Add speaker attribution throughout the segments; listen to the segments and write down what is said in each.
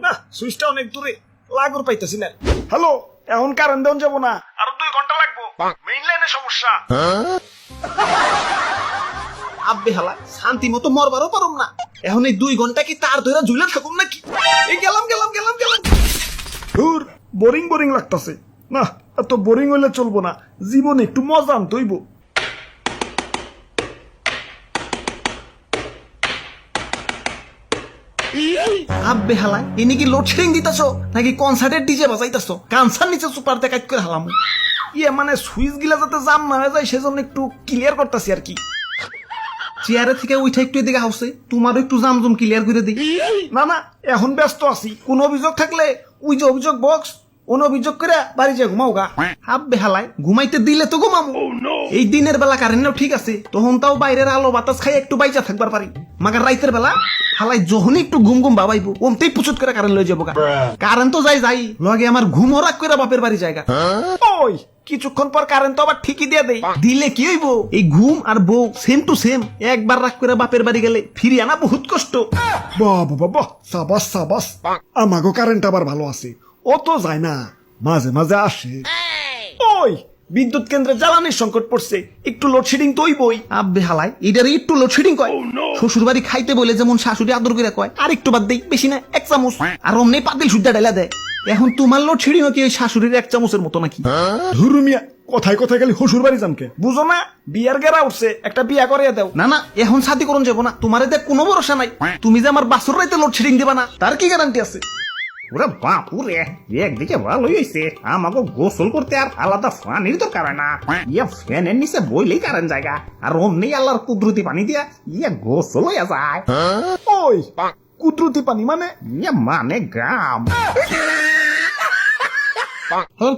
Speaker 1: না সুইচটা অনেক দূরে, লাগর পাইতেছি না। হ্যালো, এখন কারেন্ট দেওয়া যাবো না, আরো 2 ঘন্টা লাগবো, মেইন লাইনে সমস্যা।
Speaker 2: আব্বে হালা শান্তি মতো মরবারও পারুম না, এখন এই 2 ঘন্টা কি তার ধরে ঝুলে থাকুম নাকি? এই গেলাম।
Speaker 1: ধুর, বোরিং বোরিং লাগতাছে। না, এত বোরিং হইলে চলবো না, জীবনে একটু মজা আনতে হইব।
Speaker 2: আব্বে হালা ইনি কি লোডশেডিং দিতাছো নাকি কনসার্টের ডিজে বাজাইতাছো? কানসার নিচে সুপার দেখাইত করে হালাম।
Speaker 1: ইয়ে মানে সুইচ গিলা যাতে জাম না হয়ে যায় সেজন্য একটু ক্লিয়ার করতেছি আর কি।
Speaker 2: চেয়ারে থেকে উঠে একটু এদিকে হাউসে, তোমারও একটু জামজুম ক্লিয়ার করে দিই।
Speaker 1: না না, এখন ব্যস্ত আছি, কোন অভিযোগ থাকলে ওই যে অভিযোগ বক্স, কোন অভিযোগ করে বাড়ি যে ঘুমাও গা।
Speaker 2: আব্বে হালাই ঘুমাইতে দিলে তো ঘুমামু। এই দিনের বেলা কারেন্টও ঠিক আছে, তখন তাও বাইরের আলো বাতাস খাই একটু বাইচা থাকবার পারি। মাগার রাইতের বেলা হালাই যখনই একটু ঘুম ঘুম বাবাইবো ওমতেই পুচুত করে কারেন্ট লয়ে যাবো গা। কারেন্ট তো যাই লগে আমার ঘুম রাগ করে বাপের বাড়ি জায়গা।
Speaker 1: ওই কিছুক্ষণ পর কারেন্ট তো আবার ঠিকই দিয়ে দেই।
Speaker 2: দিলে কি হইব, এই ঘুম আর বউ সেম টু সেম। একবার রাগ করে বাপের বাড়ি গেলে ফিরি আনা বহুত কষ্ট।
Speaker 1: বাবা বাবা, সাবাস সাবাস, আমাগো কারেন্ট আবার ভালো আছে, ও তো যায় না, মাঝে মাঝে আসে। ওই বিদ্যুৎ কেন্দ্রে জ্বালানির সংকট পড়ছে, একটু লোডশেডিং তো হইবই।
Speaker 2: আব্বে হালাই এটারে একটু লোডশেডিং কয়। শ্বশুর বাড়ি খাইতে বলে যেমন শাশুড়ি আদর করে কয়, আর একটু বাদ দেই, বেশি না 1 চামচ, আর অমনি পাতিল সুদ্ধা ঢেলা দেয়। এখন তোমার লোডশেডিং কি ওই শাশুড়ির 1 চামচের মতো নাকি?
Speaker 1: ধুরু মিয়া, কথায় কথায় গেলে শ্বশুর বাড়ি জামকে বুঝো না, বিয়ার গেরা উঠছে, একটা বিয়া করিয়ে দাও।
Speaker 2: না এখন শাদি করুন যাবো না, তোমার এতে কোনো ভরসা নাই। তুমি যে আমার বাসুর রাইতে লোডশেডিং দিবা না তার কি গ্যারান্টি আছে?
Speaker 3: ওরে বাপুরে, একদিকে ভালোই হয়েছে, আমাকে গোসল করতে আর আলাদা পানির দরকার হয় না। ইয়া ফ্যানের নিচে বইলেই কারেন্ট জায়গা, আর অমনি আল্লাহর কুদরতি পানি দিয়া ইয়া গোসল হইয়া যায়।
Speaker 1: ওই কুদরতি পানি মানে?
Speaker 3: ইয়া মানে গাম।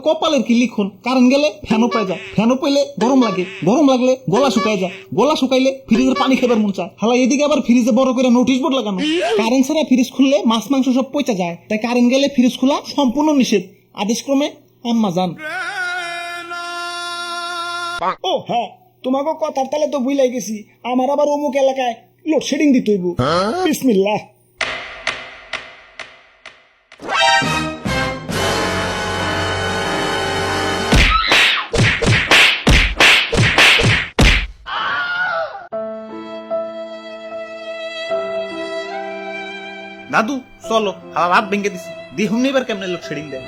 Speaker 2: কপালের কি লিখুন, কারেন্ট গেলে ফ্যানও পাই যায়, ফ্যানও পাইলে গরম লাগে, গরম লাগলে গলা শুকায় যায়, গলা শুকাইলে ফ্রিজের পানি খেবার মন চায়। হালা এদিকে আবার ফ্রিজে বড় করে নোটিশ বোর্ড লাগানো, কারেন্ট ছাড়া ফ্রিজ খুললে মাছ মাংস সব পচা যায়, তাই কারেন্ট গেলে ফ্রিজ খোলা সম্পূর্ণ নিষেধ। আদেশক্রমে আম্মা জান।
Speaker 1: ও হ্যাঁ, তোমাকে কথার তালে তো ভুলাই গেছি, আমার আবার অমুক এলাকায় লোডশেডিং দিতে হইব। বিসমিল্লাহ।
Speaker 2: দাদু চলো, হালা রাত ভেঙে দিছি, দেখুন এবার কেমনে লোডশেডিং দেয়।